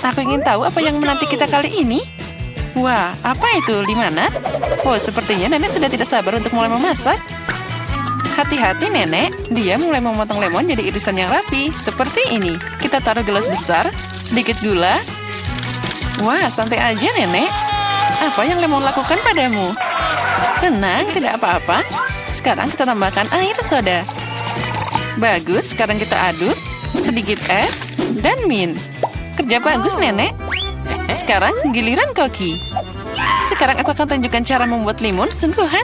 Aku ingin tahu apa yang menanti kita kali ini. Wah, apa itu, limonad? Oh, sepertinya nenek sudah tidak sabar untuk mulai memasak. Hati-hati nenek, dia mulai memotong lemon jadi irisan yang rapi, seperti ini. Kita taruh gelas besar, sedikit gula. Wah, santai aja nenek. Apa yang lemon lakukan padamu? Tenang, tidak apa-apa. Sekarang kita tambahkan air soda. Bagus, sekarang kita aduk. Sedikit es dan mint. Kerja bagus nenek. Sekarang giliran koki. Sekarang aku akan tunjukkan cara membuat limun sungguhan.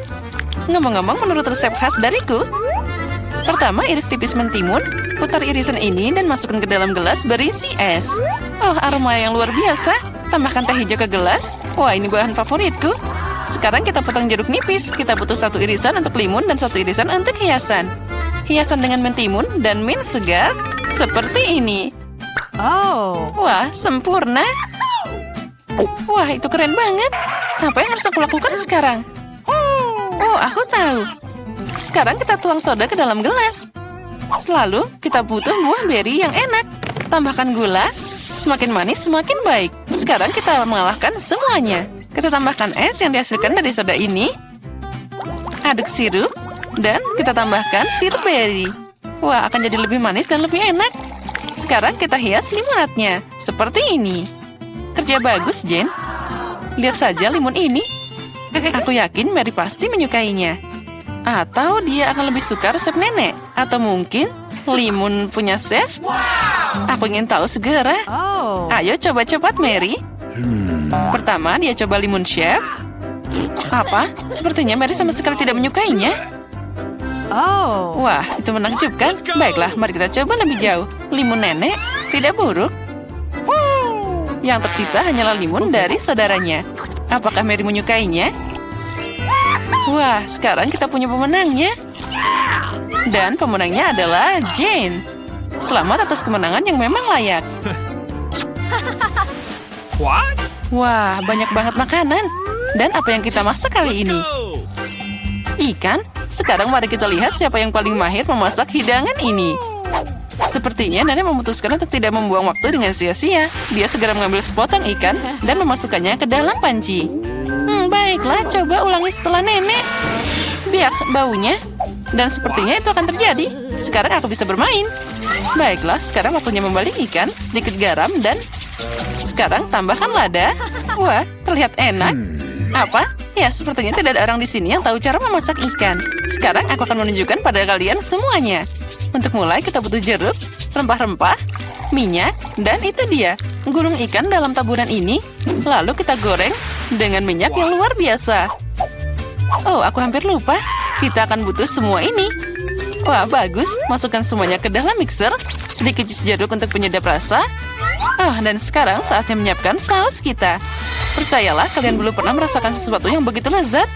Ngomong-ngomong, menurut resep khas dariku. Pertama, iris tipis mentimun, putar irisan ini dan masukkan ke dalam gelas berisi es. Oh, aroma yang luar biasa. Tambahkan teh hijau ke gelas. Wah, ini bahan favoritku. Sekarang kita potong jeruk nipis. Kita butuh 1 irisan untuk limun dan 1 irisan untuk hiasan. Hiasan dengan mentimun dan mint segar seperti ini. Oh. Wah, sempurna. Wah, itu keren banget. Apa yang harus aku lakukan sekarang? Oh, aku tahu. Sekarang kita tuang soda ke dalam gelas. Selalu kita butuh buah beri yang enak. Tambahkan gula. Semakin manis, semakin baik. Sekarang kita mengalahkan semuanya. Kita tambahkan es yang dihasilkan dari soda ini. Aduk sirup. Dan kita tambahkan sirup beri. Wah, akan jadi lebih manis dan lebih enak. Sekarang kita hias limonadnya. Seperti ini. Kerja bagus, Jen. Lihat saja limun ini. Aku yakin Mary pasti menyukainya. Atau dia akan lebih suka resep nenek. Atau mungkin limun punya chef. Aku ingin tahu segera. Ayo coba cepat, Mary. Pertama, dia coba limun chef. Apa? Sepertinya Mary sama sekali tidak menyukainya. Wah, itu menakjubkan. Baiklah, mari kita coba lebih jauh. Limun nenek tidak buruk. Yang tersisa hanyalah limun dari saudaranya. Apakah Mary menyukainya? Wah, sekarang kita punya pemenangnya. Dan pemenangnya adalah Jane. Selamat atas kemenangan yang memang layak. Wah, banyak banget makanan. Dan apa yang kita masak kali ini? Ikan? Sekarang mari kita lihat siapa yang paling mahir memasak hidangan ini. Sepertinya nenek memutuskan untuk tidak membuang waktu dengan sia-sia. Dia segera mengambil sepotong ikan dan memasukkannya ke dalam panci. Baiklah, coba ulangi setelah nenek. Biak baunya. Dan sepertinya itu akan terjadi. Sekarang aku bisa bermain. Baiklah, sekarang waktunya membalik ikan, sedikit garam, dan sekarang tambahkan lada. Wah, terlihat enak. Apa? Ya, sepertinya tidak ada orang di sini yang tahu cara memasak ikan. Sekarang aku akan menunjukkan pada kalian semuanya. Untuk mulai, kita butuh jeruk, rempah-rempah, minyak, dan itu dia, gulung ikan dalam taburan ini. Lalu kita goreng dengan minyak yang luar biasa. Oh, aku hampir lupa. Kita akan butuh semua ini. Wah, bagus. Masukkan semuanya ke dalam mixer. Sedikit jus jeruk untuk penyedap rasa. Oh, dan sekarang saatnya menyiapkan saus kita. Percayalah, kalian belum pernah merasakan sesuatu yang begitu lezat.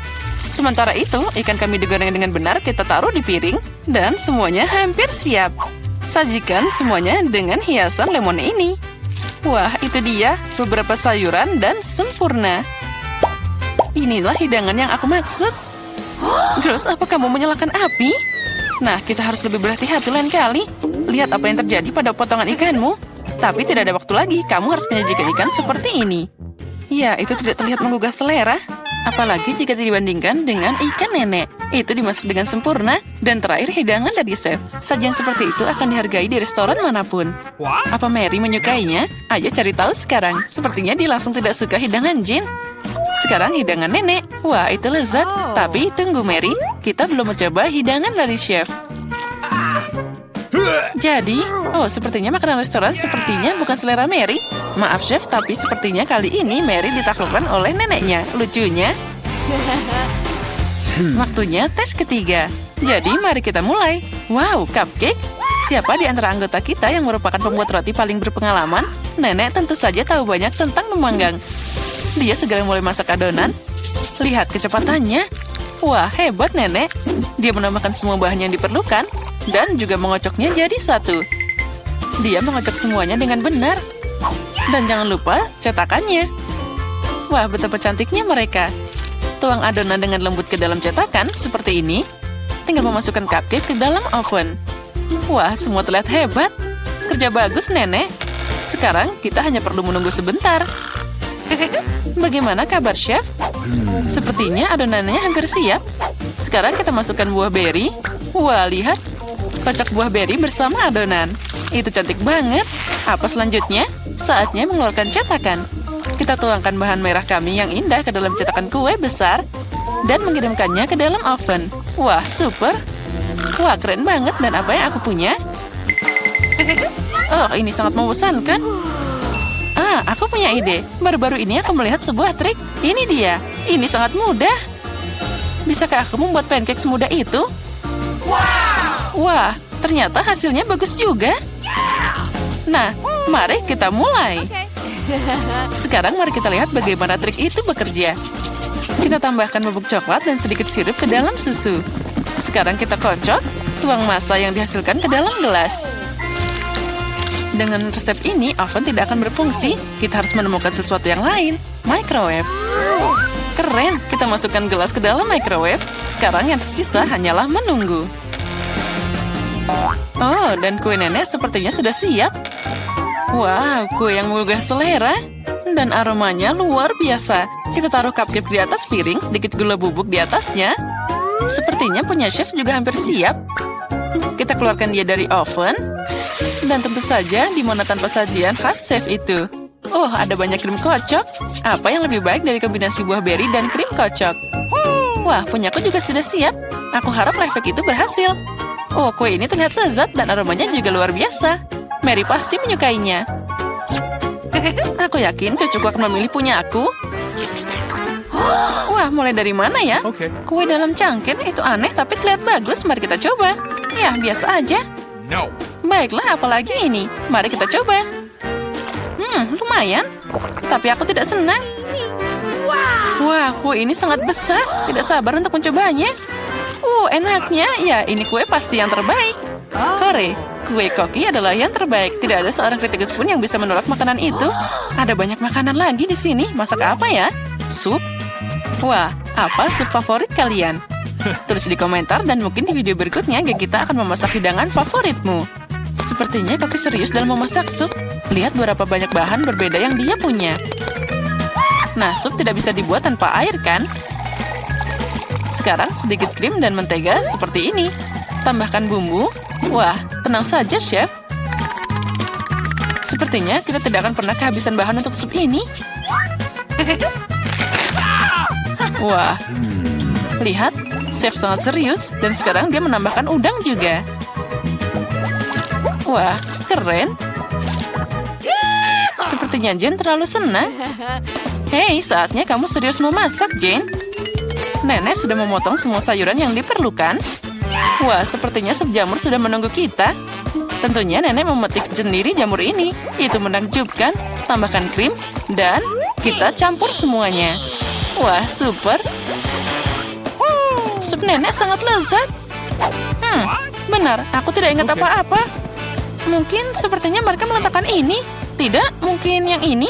Sementara itu, ikan kami digoreng dengan benar, kita taruh di piring. Dan semuanya hampir siap. Sajikan semuanya dengan hiasan lemon ini. Wah, itu dia, beberapa sayuran dan sempurna. Inilah hidangan yang aku maksud. Girls, apa kamu menyalakan api? Nah, kita harus lebih berhati-hati lain kali. Lihat apa yang terjadi pada potongan ikanmu. Tapi tidak ada waktu lagi, kamu harus menyajikan ikan seperti ini. Ya, itu tidak terlihat menggugah selera. Apalagi jika dibandingkan dengan ikan nenek. Itu dimasak dengan sempurna. Dan terakhir, hidangan dari chef. Sajian seperti itu akan dihargai di restoran manapun. Apa Mary menyukainya? Ayo cari tahu sekarang. Sepertinya dia langsung tidak suka hidangan Jin. Sekarang hidangan nenek. Wah, itu lezat. Tapi tunggu Mary, kita belum mencoba hidangan dari chef. Jadi, sepertinya makanan restoran sepertinya bukan selera Mary. Maaf chef, tapi sepertinya kali ini Mary ditaklukkan oleh neneknya. Lucunya. Waktunya tes ketiga. Jadi mari kita mulai. Wow, cupcake. Siapa di antara anggota kita yang merupakan pembuat roti paling berpengalaman? Nenek tentu saja tahu banyak tentang memanggang. Dia segera mulai masak adonan. Lihat kecepatannya. Wah, hebat nenek. Dia menambahkan semua bahan yang diperlukan. Dan juga mengocoknya jadi satu. Dia mengocok semuanya dengan benar. Dan jangan lupa cetakannya. Wah, betapa cantiknya mereka. Tuang adonan dengan lembut ke dalam cetakan seperti ini. Tinggal memasukkan cupcake ke dalam oven. Wah, semua terlihat hebat. Kerja bagus, nenek. Sekarang kita hanya perlu menunggu sebentar. Bagaimana kabar, Chef? Sepertinya adonannya hampir siap. Sekarang kita masukkan buah beri. Wah, lihat. Kocok buah beri bersama adonan. Itu cantik banget. Apa selanjutnya? Saatnya mengeluarkan cetakan. Kita tuangkan bahan merah kami yang indah ke dalam cetakan kue besar dan mengirimkannya ke dalam oven. Wah, super. Wah, keren banget. Dan apa yang aku punya? Oh, ini sangat membosankan. Aku punya ide. Baru-baru ini aku melihat sebuah trik. Ini dia. Ini sangat mudah. Bisakah aku membuat pancake semudah itu? Wah, ternyata hasilnya bagus juga. Nah, mari kita mulai. Sekarang mari kita lihat bagaimana trik itu bekerja. Kita tambahkan bubuk coklat dan sedikit sirup ke dalam susu. Sekarang kita kocok, tuang massa yang dihasilkan ke dalam gelas. Dengan resep ini, oven tidak akan berfungsi. Kita harus menemukan sesuatu yang lain. Microwave. Keren, kita masukkan gelas ke dalam microwave. Sekarang yang tersisa hanyalah menunggu. Oh, dan kue nenek sepertinya sudah siap. Wow, kue yang menggugah selera. Dan aromanya luar biasa. Kita taruh cupcake di atas piring, sedikit gula bubuk di atasnya. Sepertinya punya chef juga hampir siap. Kita keluarkan dia dari oven. Dan tentu saja di mana tanpa sajian khas chef itu. Oh, ada banyak krim kocok. Apa yang lebih baik dari kombinasi buah beri dan krim kocok? Wah, punyaku juga sudah siap. Aku harap life hack itu berhasil. Oh, kue ini terlihat lezat dan aromanya juga luar biasa. Mary pasti menyukainya. Aku yakin cucuku akan memilih punya aku. Wah, mulai dari mana ya? Kue dalam cangkir itu aneh tapi terlihat bagus. Mari kita coba. Ya, biasa aja. Baiklah, apalagi ini. Mari kita coba. Lumayan. Tapi aku tidak senang. Wah, kue ini sangat besar. Tidak sabar untuk mencobanya. Enaknya. Ya, ini kue pasti yang terbaik. Hore, kue koki adalah yang terbaik. Tidak ada seorang kritikus pun yang bisa menolak makanan itu. Ada banyak makanan lagi di sini. Masak apa ya? Sup? Wah, apa sup favorit kalian? Tulis di komentar dan mungkin di video berikutnya kita akan memasak hidangan favoritmu. Sepertinya Koki serius dalam memasak sup. Lihat berapa banyak bahan berbeda yang dia punya. Nah, sup tidak bisa dibuat tanpa air, kan? Sekarang sedikit krim dan mentega seperti ini. Tambahkan bumbu. Wah, tenang saja, Chef. Sepertinya kita tidak akan pernah kehabisan bahan untuk sup ini. Wah, lihat. Chef sangat serius. Dan sekarang dia menambahkan udang juga. Wah, keren. Sepertinya Jane terlalu senang. Hei, saatnya kamu serius memasak, Jane. Nenek sudah memotong semua sayuran yang diperlukan. Wah, sepertinya sup jamur sudah menunggu kita. Tentunya nenek memetik sendiri jamur ini. Itu menakjubkan. Tambahkan krim dan kita campur semuanya. Wah, super. Sup nenek sangat lezat. Benar, aku tidak ingat apa-apa. Mungkin sepertinya mereka meletakkan ini. Tidak, mungkin yang ini.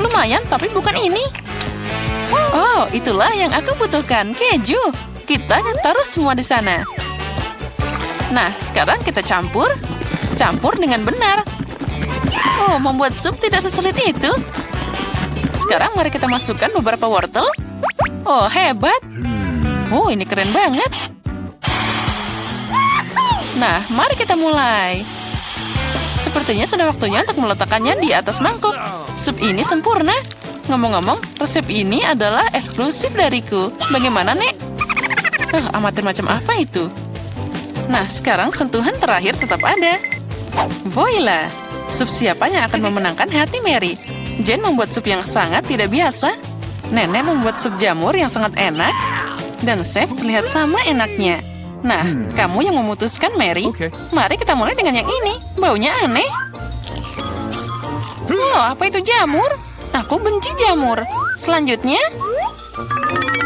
Lumayan, tapi bukan ini. Oh, itulah yang aku butuhkan, keju. Kita taruh semua di sana. Nah, sekarang kita campur. Campur dengan benar. Oh, membuat sup tidak sesulit itu. Sekarang mari kita masukkan beberapa wortel. Oh, hebat. Oh, ini keren banget. Nah, mari kita mulai. Sepertinya sudah waktunya untuk meletakkannya di atas mangkuk. Sup ini sempurna. Ngomong-ngomong, resep ini adalah eksklusif dariku. Bagaimana, Nek? Amatir macam apa itu? Nah, sekarang sentuhan terakhir tetap ada. Voila! Sup siapa yang akan memenangkan hati Mary? Jane membuat sup yang sangat tidak biasa. Nenek membuat sup jamur yang sangat enak. Dan Chef terlihat sama enaknya. Nah, kamu yang memutuskan, Mary. Mari kita mulai dengan yang ini. Baunya aneh. Oh, apa itu jamur? Aku benci jamur. Selanjutnya.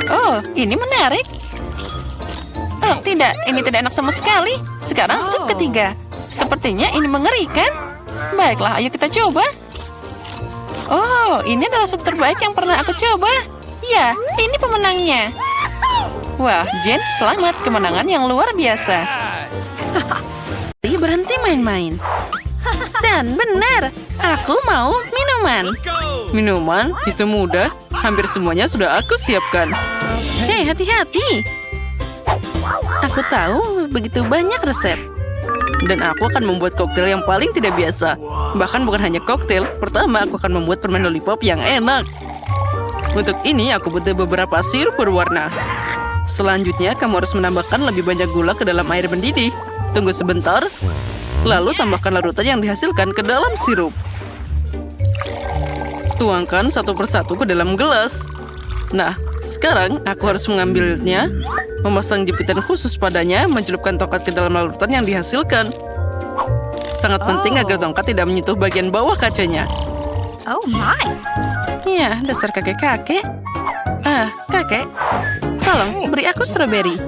Oh, ini menarik. Oh, tidak. Ini tidak enak sama sekali. Sekarang sup ketiga. Sepertinya ini mengerikan. Baiklah, ayo kita coba. Oh, ini adalah sup terbaik yang pernah aku coba. Ya, ini pemenangnya. Wah, Jane, selamat. Kemenangan yang luar biasa. Berhenti main-main. Dan benar, Aku mau minuman. Minuman? Itu mudah. Hampir semuanya sudah aku siapkan. Hei, hati-hati. Aku tahu begitu banyak resep. Dan aku akan membuat koktail yang paling tidak biasa. Bahkan bukan hanya koktail. Pertama, aku akan membuat permen lollipop yang enak. Untuk ini, aku butuh beberapa sirup berwarna. Selanjutnya, kamu harus menambahkan lebih banyak gula ke dalam air mendidih. Tunggu sebentar. Lalu tambahkan larutan yang dihasilkan ke dalam sirup. Tuangkan satu persatu ke dalam gelas. Nah, sekarang aku harus mengambilnya, memasang jepitan khusus padanya, mencelupkan tongkat ke dalam larutan yang dihasilkan. Sangat penting agar tongkat tidak menyentuh bagian bawah kacanya. Oh my. Ya, dasar kakek-kakek. Kakek, tolong beri aku stroberi.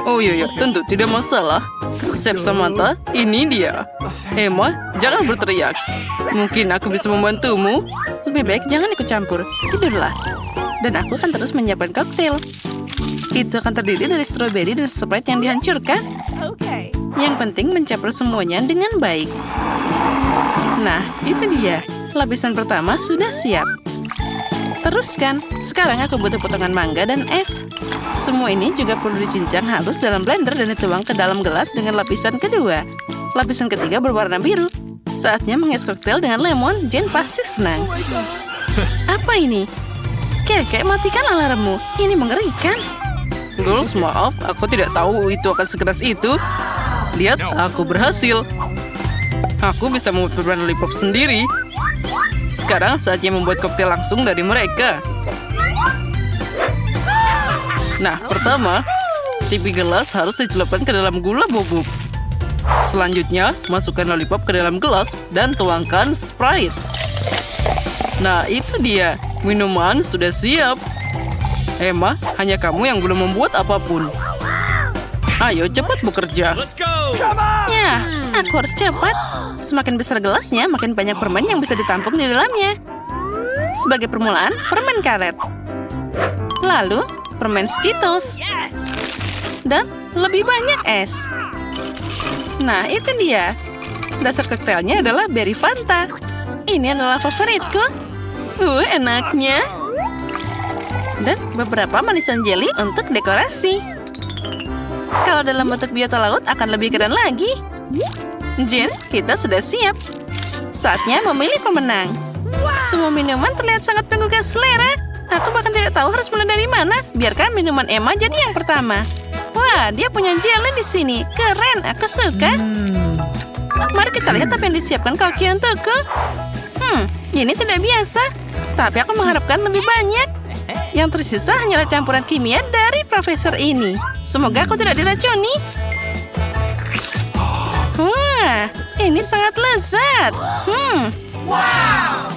Oh iya, tentu tidak masalah. Chef Samantha, ini dia. Emma, jangan berteriak. Mungkin aku bisa membantumu. Lebih baik jangan ikut campur. Tidurlah. Dan aku akan terus menyiapkan koktail. Itu akan terdiri dari stroberi dan Sprite yang dihancurkan. Okay. Yang penting mencampur semuanya dengan baik. Nah, itu dia. Lapisan pertama sudah siap. Teruskan. Sekarang aku butuh potongan mangga dan es. Semua ini juga perlu dicincang halus dalam blender dan dituang ke dalam gelas dengan lapisan kedua. Lapisan ketiga berwarna biru. Saatnya menghias koktail dengan lemon. Jane pasti senang. Apa ini? Kakek, matikan alarmmu. Ini mengerikan. Girls, maaf. Aku tidak tahu itu akan sekeras itu. Lihat, aku berhasil. Aku bisa membuat permen lollipop sendiri. Sekarang saatnya membuat koktail langsung dari mereka. Nah, pertama, tipi gelas harus dicelupkan ke dalam gula bubuk. Selanjutnya, masukkan lollipop ke dalam gelas dan tuangkan Sprite. Nah, itu dia. Minuman sudah siap. Emma, hanya kamu yang belum membuat apapun. Ayo, cepat bekerja. Ya, aku harus cepat. Semakin besar gelasnya, makin banyak permen yang bisa ditampung di dalamnya. Sebagai permulaan, permen karet. Lalu, permen Skittles. Dan lebih banyak es. Nah, itu dia. Dasar koktailnya adalah berry Fanta. Ini adalah favoritku. Enaknya. Dan beberapa manisan jelly untuk dekorasi. Kalau dalam bentuk biota laut akan lebih keren lagi. Jane, kita sudah siap. Saatnya memilih pemenang. Semua minuman terlihat sangat menggugah selera. Aku bahkan tidak tahu harus mulai dari mana. Biarkan minuman Emma jadi yang pertama. Wah, dia punya jelly di sini. Keren, aku suka. Mari kita lihat apa yang disiapkan Koki untukku. Ini tidak biasa. Tapi aku mengharapkan lebih banyak. Yang tersisa hanyalah campuran kimia dari profesor ini. Semoga aku tidak diracuni. Wah, ini sangat lezat.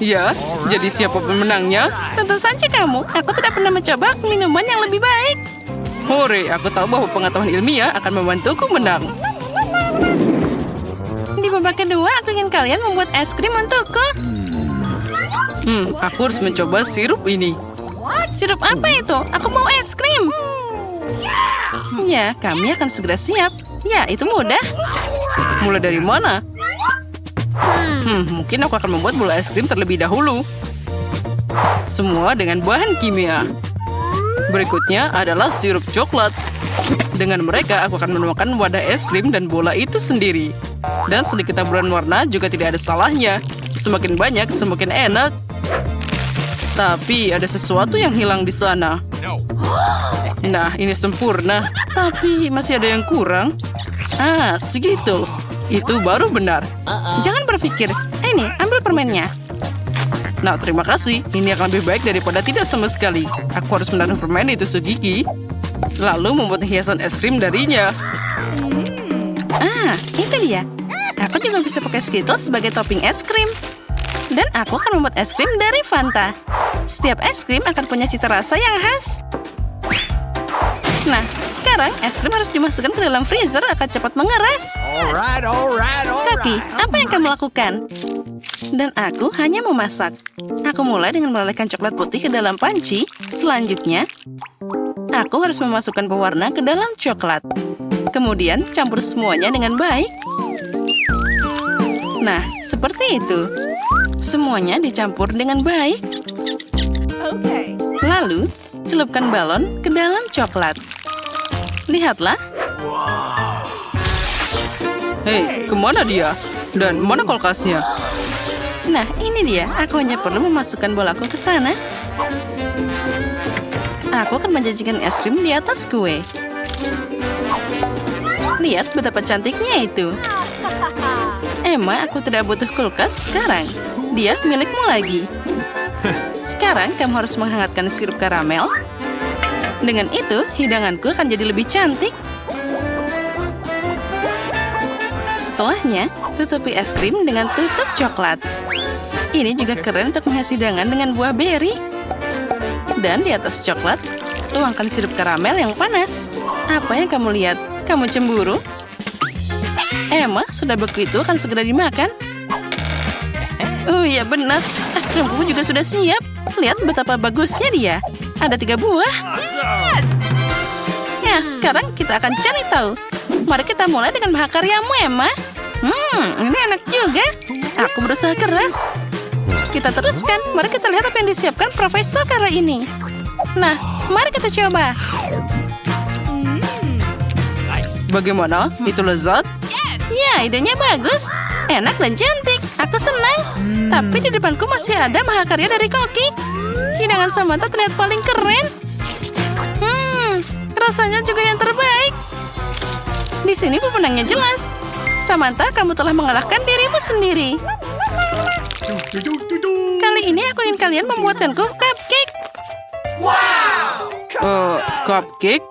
Ya, jadi siapa pemenangnya? Tentu saja kamu. Aku tidak pernah mencoba minuman yang lebih baik. Hore, aku tahu bahwa pengetahuan ilmiah akan membantuku menang. Di babak kedua, aku ingin kalian membuat es krim untukku. Aku harus mencoba sirup ini. Sirup apa itu? Aku mau es krim. Ya, kami akan segera siap. Ya, itu mudah. Mulai dari mana? Mungkin aku akan membuat bola es krim terlebih dahulu. Semua dengan bahan kimia. Berikutnya adalah sirup coklat. Dengan mereka, aku akan menemukan wadah es krim dan bola itu sendiri. Dan sedikit taburan warna juga tidak ada salahnya. Semakin banyak, semakin enak. Tapi ada sesuatu yang hilang di sana. Nah, ini sempurna. Tapi masih ada yang kurang. Skittles. Itu baru benar. Jangan berpikir. Ini, ambil permennya. Nah, terima kasih. Ini akan lebih baik daripada tidak sama sekali. Aku harus menaruh permen itu segigi. Lalu membuat hiasan es krim darinya. Itu dia. Aku juga bisa pakai Skittles sebagai topping es krim. Dan aku akan membuat es krim dari Fanta. Setiap es krim akan punya cita rasa yang khas. Nah, sekarang es krim harus dimasukkan ke dalam freezer akan cepat mengeras. Koki, apa yang kamu lakukan? Dan aku hanya memasak. Aku mulai dengan melelehkan coklat putih ke dalam panci. Selanjutnya, aku harus memasukkan pewarna ke dalam coklat. Kemudian, campur semuanya dengan baik. Nah, seperti itu. Semuanya dicampur dengan baik. Okay. Lalu, celupkan balon ke dalam coklat. Lihatlah. Hei, kemana dia? Dan mana kulkasnya? Nah, ini dia. Aku hanya perlu memasukkan bolaku ke sana. Aku akan menjanjikan es krim di atas kue. Lihat betapa cantiknya itu. Emma, aku tidak butuh kulkas sekarang. Dia milikmu lagi. Sekarang kamu harus menghangatkan sirup karamel. Dengan itu, hidanganku akan jadi lebih cantik. Setelahnya, tutupi es krim dengan tutup coklat. Ini juga keren untuk menghias hidangan dengan buah beri. Dan di atas coklat, tuangkan sirup karamel yang panas. Apa yang kamu lihat? Kamu cemburu? Emma, sudah begitu akan segera dimakan. Oh iya benar, es krimku juga sudah siap. Lihat betapa bagusnya dia. Ada 3 buah. Yes! Ya, sekarang kita akan cari tahu. Mari kita mulai dengan mahakaryamu, Emma. Ini enak juga. Aku berusaha keras. Kita teruskan. Mari kita lihat apa yang disiapkan Profesor kali ini. Nah, mari kita coba. Bagaimana? Itu lezat? Ya, idenya bagus. Enak dan cantik. Aku senang. Tapi di depanku masih ada mahakarya dari Koki. Hidangan Samantha terlihat paling keren. Rasanya juga yang terbaik. Di sini pemenangnya jelas. Samantha, kamu telah mengalahkan dirimu sendiri. Kali ini aku ingin kalian membuatkanku cupcake. Cupcake?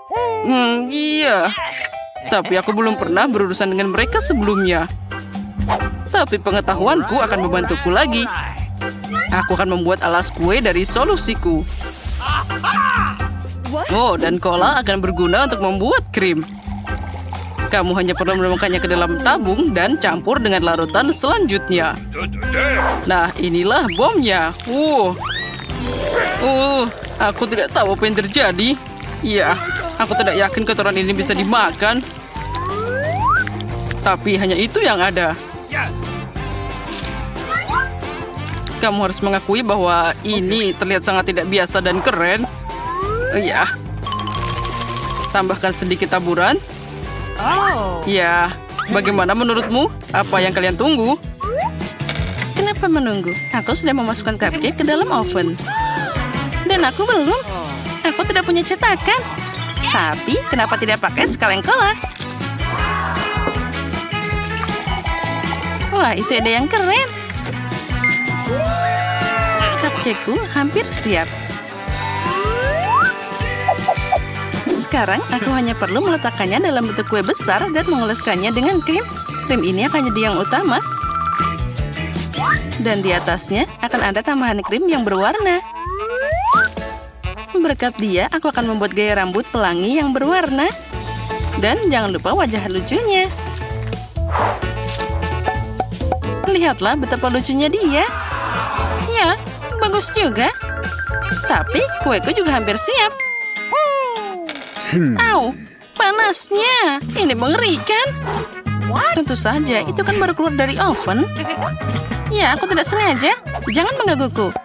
Iya. Tapi aku belum pernah berurusan dengan mereka sebelumnya. Tapi pengetahuanku akan membantuku lagi. Aku akan membuat alas kue dari solusiku. Oh, dan cola akan berguna untuk membuat krim. Kamu hanya perlu menemukannya ke dalam tabung dan campur dengan larutan selanjutnya. Nah, inilah bomnya. Aku tidak tahu apa yang terjadi. Ya, aku tidak yakin kotoran ini bisa dimakan. Tapi hanya itu yang ada. Kamu harus mengakui bahwa ini terlihat sangat tidak biasa dan keren. Ya. Tambahkan sedikit taburan. Ya, bagaimana menurutmu? Apa yang kalian tunggu? Kenapa menunggu? Aku sudah memasukkan cupcake ke dalam oven. Dan aku belum. Aku tidak punya cetakan. Tapi, kenapa tidak pakai sekaleng cola? Wah, itu ide yang keren. Cupcakeku hampir siap. Sekarang aku hanya perlu meletakkannya dalam bentuk kue besar dan mengoleskannya dengan krim. Krim ini akan jadi yang utama. Dan di atasnya akan ada tambahan krim yang berwarna. Berkat dia, aku akan membuat gaya rambut pelangi yang berwarna. Dan jangan lupa wajah lucunya. Lihatlah betapa lucunya dia. Ya, bagus juga. Tapi kueku juga hampir siap. Au, panasnya. Ini mengerikan. Tentu saja, itu kan baru keluar dari oven. Ya, aku tidak sengaja. Jangan menggangguku.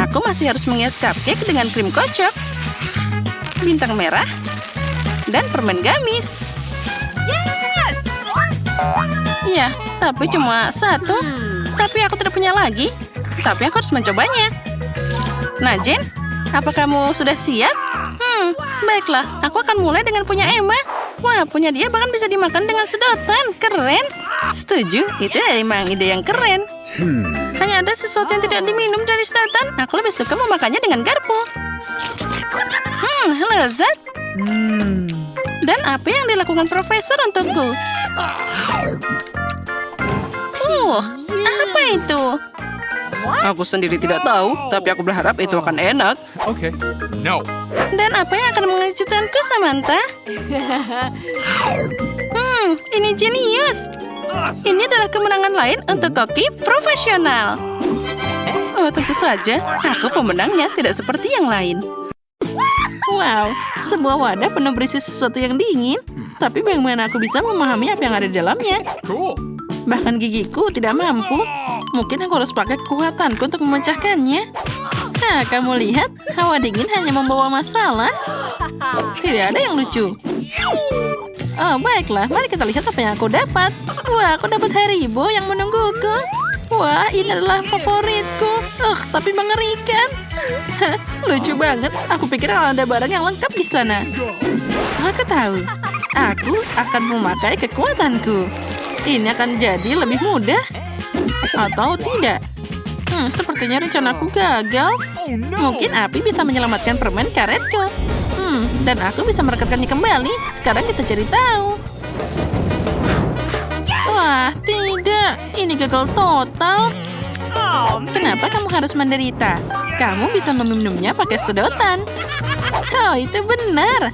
Aku masih harus menghias cupcake dengan krim kocok, bintang merah, dan permen gamis. Yes! Ya, tapi cuma satu. Tapi aku tidak punya lagi. Tapi aku harus mencobanya. Nah, Jen, apa kamu sudah siap? Baiklah, aku akan mulai dengan punya Emma. Wah, punya dia bahkan bisa dimakan dengan sedotan. Keren. Setuju, itu emang ide yang keren. Hanya ada sesuatu yang tidak diminum dari sedotan. Aku lebih suka memakannya dengan garpu. Lezat. Dan apa yang dilakukan Profesor untukku? Apa itu? Aku sendiri tidak tahu, tapi aku berharap itu akan enak. Okay. No. Dan apa yang akan mengejutkanku, Samantha? Ini jenius. Ini adalah kemenangan lain untuk koki profesional. Oh, tentu saja. Aku pemenangnya, tidak seperti yang lain. Wow, sebuah wadah penuh berisi sesuatu yang dingin. Tapi bagaimana aku bisa memahami apa yang ada di dalamnya? Cool. Bahkan gigiku tidak mampu. Mungkin aku harus pakai kekuatanku untuk memecahkannya. Nah, kamu lihat, hawa dingin hanya membawa masalah. Tidak ada yang lucu. Oh, baiklah. Mari kita lihat apa yang aku dapat. Wah, aku dapat Haribo yang menungguku. Wah, ini adalah favoritku. Tapi mengerikan. Lucu banget. Aku pikir ada barang yang lengkap di sana. Aku tahu. Aku akan memakai kekuatanku. Ini akan jadi lebih mudah. Atau tidak. Sepertinya rencanaku gagal. Mungkin api bisa menyelamatkan permen karetku. Dan aku bisa merekatkannya kembali. Sekarang kita cari tahu. Wah, tidak. Ini gagal total. Kenapa kamu harus menderita? Kamu bisa meminumnya pakai sedotan. Oh, itu benar.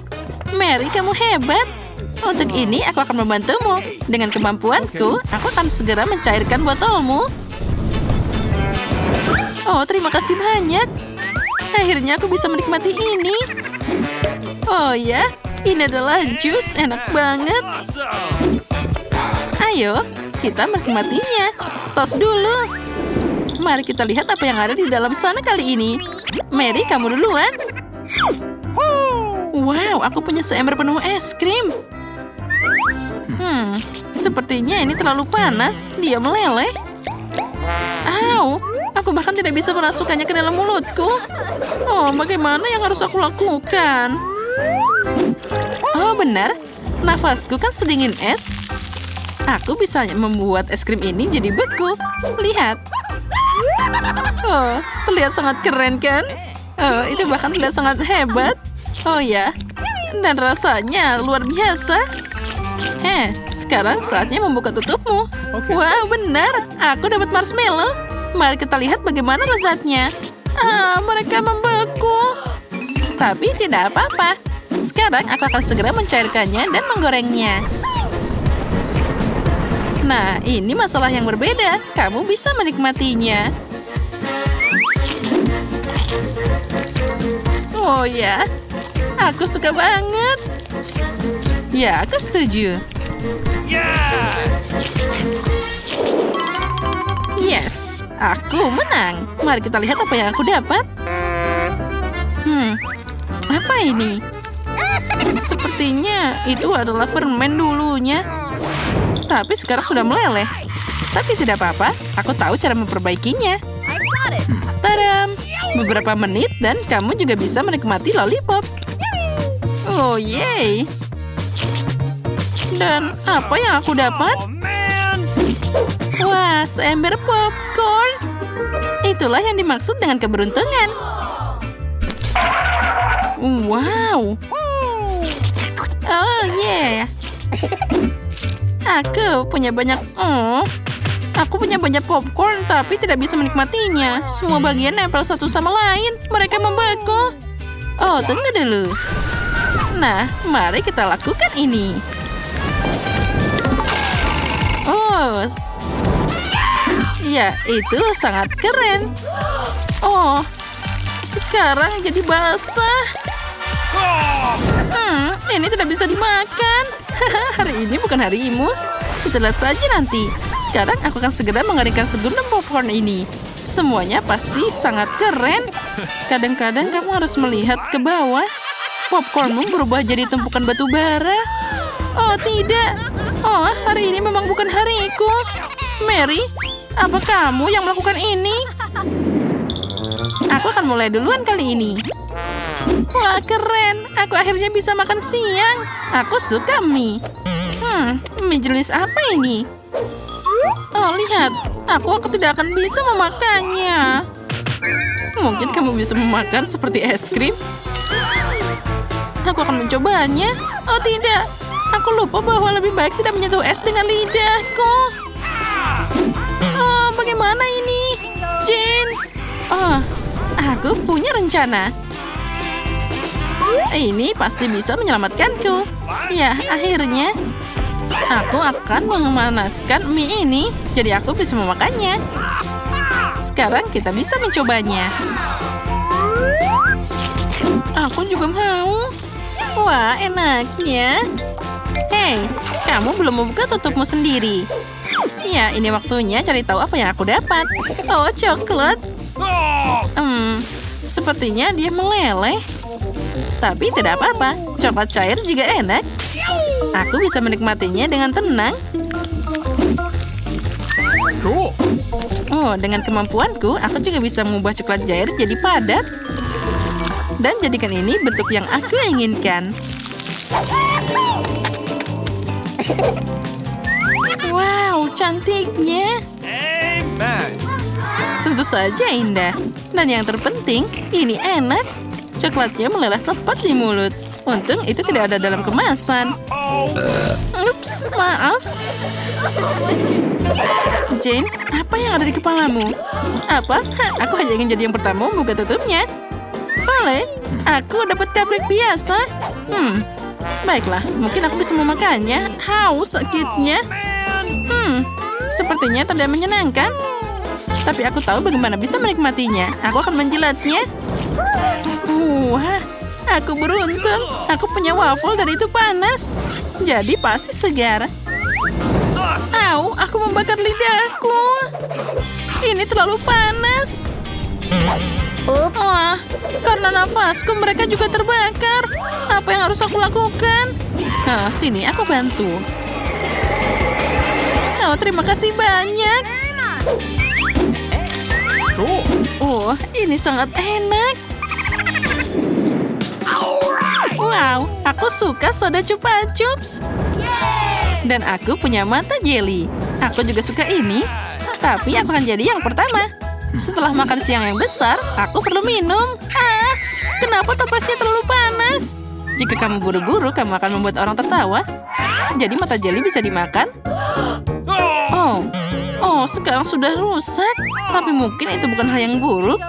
Mary, kamu hebat. Untuk ini, aku akan membantumu. Dengan kemampuanku, aku akan segera mencairkan botolmu. Oh, terima kasih banyak. Akhirnya aku bisa menikmati ini. Oh ya, ini adalah jus enak banget. Ayo, kita menikmatinya. Tos dulu. Mari kita lihat apa yang ada di dalam sana kali ini. Mary, kamu duluan. Wow, aku punya seember penuh es krim. Sepertinya ini terlalu panas. Dia meleleh. Au, aku bahkan tidak bisa memasukkannya ke dalam mulutku. Oh, bagaimana yang harus aku lakukan? Oh, benar. Nafasku kan sedingin es. Aku bisa membuat es krim ini jadi beku. Lihat. Oh, terlihat sangat keren kan? Oh, itu bahkan terlihat sangat hebat. Oh ya, dan rasanya luar biasa. Sekarang saatnya membuka tutupmu. Wow, benar. Aku dapat marshmallow. Mari kita lihat bagaimana lezatnya. Mereka membeku. Tapi tidak apa-apa. Sekarang aku akan segera mencairkannya dan menggorengnya. Nah, ini masalah yang berbeda. Kamu bisa menikmatinya. Oh ya, aku suka banget. Ya, aku setuju. Yes, aku menang. Mari kita lihat apa yang aku dapat. Apa ini? Sepertinya itu adalah permen dulunya. Tapi sekarang sudah meleleh. Tapi tidak apa-apa, aku tahu cara memperbaikinya. Tadam! Beberapa menit dan kamu juga bisa menikmati lollipop. Oh, yeay! Dan apa yang aku dapat? Wah, seember popcorn. Itulah yang dimaksud dengan keberuntungan. Wow! Oh, yeah! Aku punya banyak popcorn tapi tidak bisa menikmatinya. Semua bagian nempel satu sama lain. Mereka membeku. Oh, tunggu dulu. Nah, mari kita lakukan ini. Oh. Ya, itu sangat keren. Oh. Sekarang jadi basah. Ini tidak bisa dimakan. Hari ini bukan harimu. Kita lihat saja nanti. Sekarang aku akan segera mengeringkan segulung popcorn ini. Semuanya pasti sangat keren. Kadang-kadang kamu harus melihat ke bawah. Popcornmu berubah jadi tumpukan batu bara. Oh, tidak. Oh, hari ini memang bukan hariku. Mary, apa kamu yang melakukan ini? Aku akan mulai duluan kali ini. Wah, keren. Aku akhirnya bisa makan siang. Aku suka mie. Mie jenis apa ini? Oh, lihat. Aku tidak akan bisa memakannya. Mungkin kamu bisa memakan seperti es krim. Aku akan mencobanya. Oh, tidak. Aku lupa bahwa lebih baik tidak menyentuh es dengan lidahku. Oh, bagaimana ini? Jane. Oh, aku punya rencana. Ini pasti bisa menyelamatkanku. Ya, akhirnya. Aku akan memanaskan mie ini, jadi aku bisa memakannya. Sekarang kita bisa mencobanya. Aku juga mau. Wah, enaknya. Hei, kamu belum membuka tutupmu sendiri. Ya, ini waktunya cari tahu apa yang aku dapat. Oh, coklat. Sepertinya dia meleleh. Tapi tidak apa-apa. Coklat cair juga enak. Aku bisa menikmatinya dengan tenang. Oh, dengan kemampuanku, aku juga bisa mengubah coklat cair jadi padat. Dan jadikan ini bentuk yang aku inginkan. Wow, cantiknya. Tentu saja indah. Dan yang terpenting, ini enak. Coklatnya meleleh tepat di mulut. Untung itu tidak ada dalam kemasan. Ups, maaf. Jane, apa yang ada di kepalamu? Apa? Aku hanya ingin jadi yang pertama membuka tutupnya. Boleh, aku dapat cupcake biasa. Baiklah, mungkin aku bisa memakannya. Haus sakitnya. Sepertinya tidak menyenangkan. Tapi aku tahu bagaimana bisa menikmatinya. Aku akan menjilatnya. Wah, aku beruntung. Aku punya waffle dan itu panas. Jadi pasti segar. Au, aku membakar lidahku. Ini terlalu panas. Wah, karena nafasku mereka juga terbakar. Apa yang harus aku lakukan? Sini, aku bantu. Oh, terima kasih banyak. Oh, ini sangat enak. Wow, aku suka soda Chupa Chups. Dan aku punya mata jelly. Aku juga suka ini. Tapi aku akan jadi yang pertama. Setelah makan siang yang besar, aku perlu minum. Kenapa topasnya terlalu panas? Jika kamu buru-buru, kamu akan membuat orang tertawa. Jadi mata jelly bisa dimakan? Oh, sekarang sudah rusak. Tapi mungkin itu bukan hal yang buruk.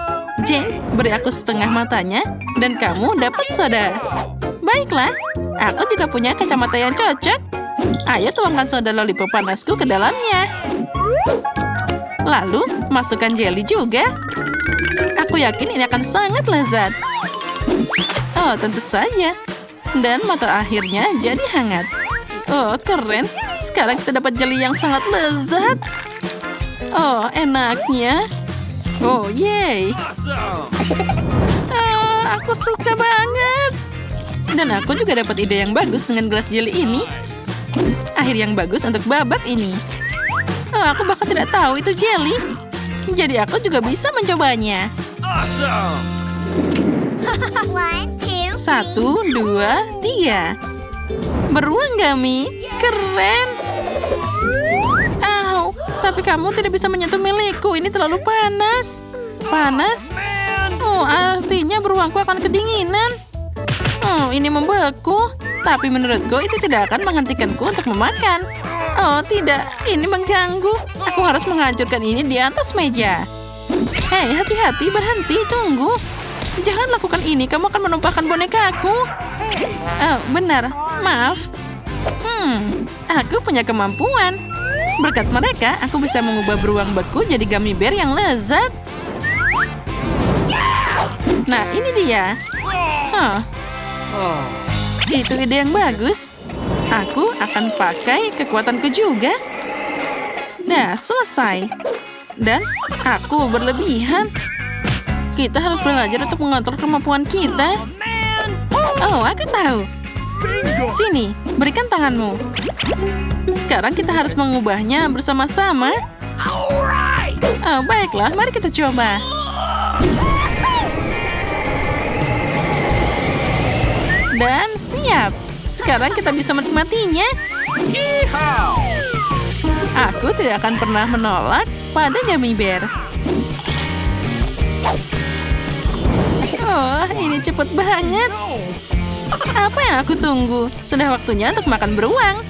Jane, beri aku setengah matanya. Dan kamu dapat soda. Baiklah, aku juga punya kacamata yang cocok. Ayo tuangkan soda lollipop panasku ke dalamnya. Lalu, masukkan jelly juga. Aku yakin ini akan sangat lezat. Oh, tentu saja. Dan mata akhirnya jadi hangat. Oh, keren. Sekarang kita dapat jelly yang sangat lezat. Oh, enaknya. Oh, yeay. Aku suka banget. Dan aku juga dapat ide yang bagus dengan gelas jelly ini. Akhir yang bagus untuk babak ini. Aku bahkan tidak tahu itu jelly. Jadi aku juga bisa mencobanya. 1, 2, 3. Beruang gummy. Keren. Au, tapi kamu tidak bisa menyentuh milikku. Ini terlalu panas. Panas? Oh, artinya beruangku akan kedinginan. Ini membeku. Tapi menurutku itu tidak akan menghentikanku untuk memakan. Oh, tidak. Ini mengganggu. Aku harus menghancurkan ini di atas meja. Hei, hati-hati. Berhenti. Tunggu. Jangan lakukan ini. Kamu akan menumpahkan bonekaku. Oh, benar. Maaf. Aku punya kemampuan. Berkat mereka, aku bisa mengubah beruang beku jadi gummy bear yang lezat. Nah, ini dia. Itu ide yang bagus. Aku akan pakai kekuatanku juga. Nah, selesai. Dan aku berlebihan. Kita harus belajar untuk mengontrol kemampuan kita. Oh, aku tahu. Sini, berikan tanganmu. Sekarang kita harus mengubahnya bersama-sama. Oh, baiklah. Mari kita coba. Dan siap. Sekarang kita bisa menikmatinya. Aku tidak akan pernah menolak pada gummy bear. Oh, ini cepat banget. Apa yang aku tunggu? Sudah waktunya untuk makan beruang.